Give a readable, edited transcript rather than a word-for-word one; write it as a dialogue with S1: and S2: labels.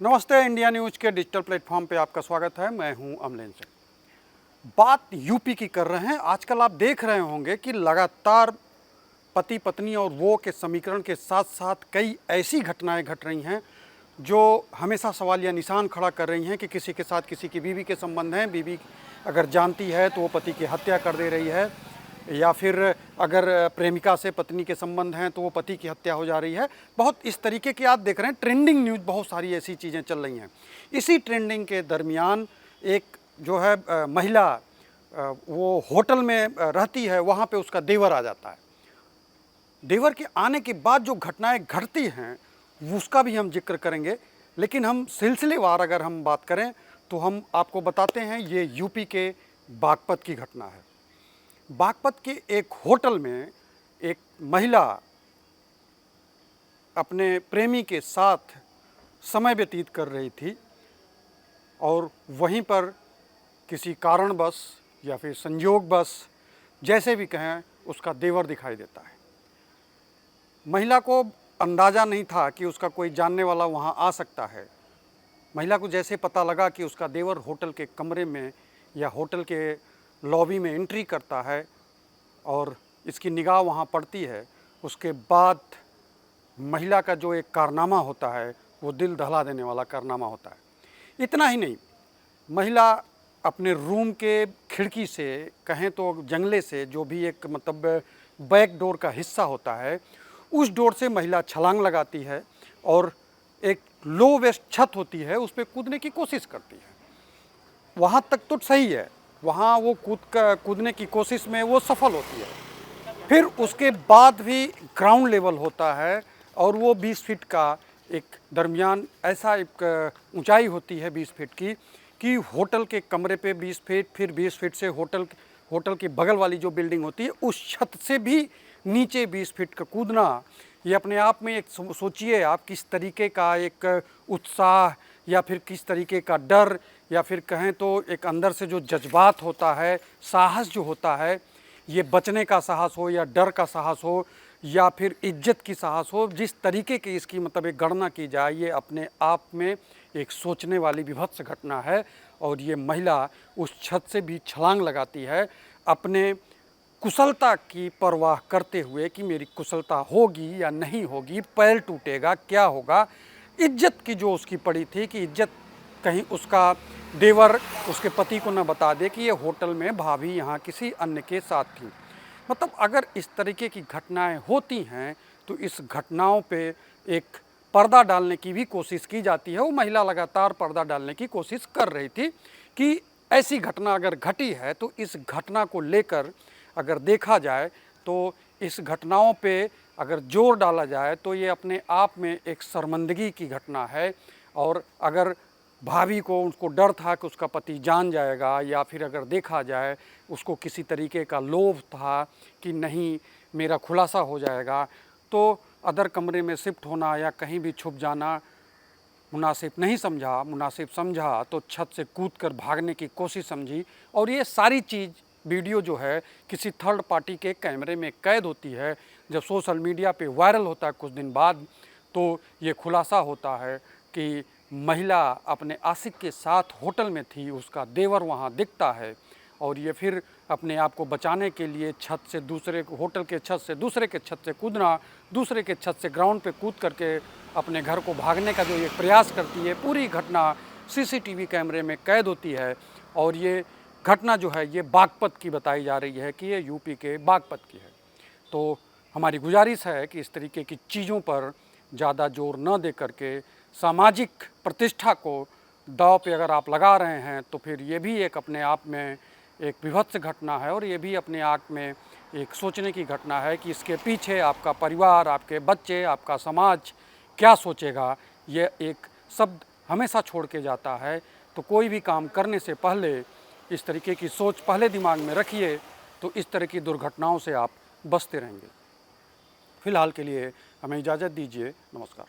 S1: नमस्ते, India news के digital platform पे आपका स्वागत है। मैं हूं अमलेन सिंह। बात यूपी की कर रहे हैं। आजकल आप देख रहे होंगे कि लगातार पति पत्नी और वो के समीकरण के साथ साथ कई ऐसी घटनाएं घट रही हैं जो हमेशा सवाल या निशान खड़ा कर रही हैं कि किसी के साथ किसी की बीवी के संबंध हैं, बीवी अगर जानती है तो वो पति की हत्या कर दे रही है, या फिर अगर प्रेमिका से पत्नी के संबंध हैं तो वो पति की हत्या हो जा रही है। बहुत इस तरीके की आप देख रहे हैं ट्रेंडिंग न्यूज़, बहुत सारी ऐसी चीज़ें चल रही हैं। इसी ट्रेंडिंग के दरमियान एक जो है महिला वो होटल में रहती है, वहाँ पे उसका देवर आ जाता है। देवर के आने के बाद जो घटनाएं घटती हैं उसका भी हम जिक्र करेंगे, लेकिन हम सिलसिलेवार अगर हम बात करें तो हम आपको बताते हैं ये यूपी के बागपत की घटना है। बागपत के एक होटल में एक महिला अपने प्रेमी के साथ समय व्यतीत कर रही थी और वहीं पर किसी कारणवश या फिर संयोगवश, जैसे भी कहें, उसका देवर दिखाई देता है। महिला को अंदाज़ा नहीं था कि उसका कोई जानने वाला वहाँ आ सकता है। महिला को जैसे पता लगा कि उसका देवर होटल के कमरे में या होटल के लॉबी में एंट्री करता है और इसकी निगाह वहाँ पड़ती है, उसके बाद महिला का जो एक कारनामा होता है वो दिल दहला देने वाला कारनामा होता है। इतना ही नहीं, महिला अपने रूम के खिड़की से, कहें तो जंगले से, जो भी एक मतलब बैक डोर का हिस्सा होता है, उस डोर से महिला छलांग लगाती है और एक लो वेस्ट छत होती है उस पर कूदने की कोशिश करती है। वहाँ तक तो सही है, वहाँ वो कूदने की कोशिश में वो सफल होती है। फिर उसके बाद भी ग्राउंड लेवल होता है और वो 20 फीट का एक दरमियान ऐसा एक ऊंचाई होती है 20 फीट की, कि होटल के कमरे पे 20 फीट, फिर 20 फीट से होटल के बगल वाली जो बिल्डिंग होती है उस छत से भी नीचे 20 फीट का कूदना, ये अपने आप में एक सोचिए आप किस तरीके का एक उत्साह या फिर किस तरीके का डर या फिर कहें तो एक अंदर से जो जज्बात होता है, साहस जो होता है, ये बचने का साहस हो या डर का साहस हो या फिर इज्जत की साहस हो, जिस तरीके की इसकी मतलब एक गणना की जाए, ये अपने आप में एक सोचने वाली विभत्स घटना है। और ये महिला उस छत से भी छलांग लगाती है अपने कुशलता की परवाह करते हुए कि मेरी कुशलता होगी या नहीं होगी, पैर टूटेगा, क्या होगा। इज्जत की जो उसकी पड़ी थी कि इज्जत कहीं उसका देवर उसके पति को न बता दे कि ये होटल में भाभी यहाँ किसी अन्य के साथ थी। मतलब अगर इस तरीके की घटनाएं होती हैं तो इस घटनाओं पे एक पर्दा डालने की भी कोशिश की जाती है। वो महिला लगातार पर्दा डालने की कोशिश कर रही थी कि ऐसी घटना अगर घटी है तो इस घटना को लेकर अगर देखा जाए तो इस घटनाओं पे अगर जोर डाला जाए तो ये अपने आप में एक शर्मिंदगी की घटना है। और अगर भाभी को उसको डर था कि उसका पति जान जाएगा, या फिर अगर देखा जाए उसको किसी तरीके का लोभ था कि नहीं मेरा खुलासा हो जाएगा, तो अदर कमरे में शिफ्ट होना या कहीं भी छुप जाना मुनासिब नहीं समझा। मुनासिब समझा तो छत से कूदकर भागने की कोशिश समझी। और ये सारी चीज़ वीडियो जो है किसी थर्ड पार्टी के कैमरे में कैद होती है। जब सोशल मीडिया पे वायरल होता है कुछ दिन बाद, तो ये खुलासा होता है कि महिला अपने आशिक के साथ होटल में थी, उसका देवर वहाँ दिखता है और ये फिर अपने आप को बचाने के लिए छत से दूसरे होटल के छत से दूसरे के छत से कूदना, दूसरे के छत से ग्राउंड पे कूद करके अपने घर को भागने का जो ये प्रयास करती है, पूरी घटना सीसीटीवी कैमरे में कैद होती है। और ये घटना जो है ये बागपत की बताई जा रही है कि ये यूपी के बागपत की है। तो हमारी गुजारिश है कि इस तरीके की चीज़ों पर ज़्यादा जोर न दे करके सामाजिक प्रतिष्ठा को दांव पे अगर आप लगा रहे हैं तो फिर ये भी एक अपने आप में एक विभत्स घटना है और ये भी अपने आप में एक सोचने की घटना है कि इसके पीछे आपका परिवार, आपके बच्चे, आपका समाज क्या सोचेगा। ये एक शब्द हमेशा छोड़ के जाता है। तो कोई भी काम करने से पहले इस तरीके की सोच पहले दिमाग में रखिए, तो इस तरह की दुर्घटनाओं से आप बचते रहेंगे। फिलहाल के लिए हमें इजाज़त दीजिए। नमस्कार।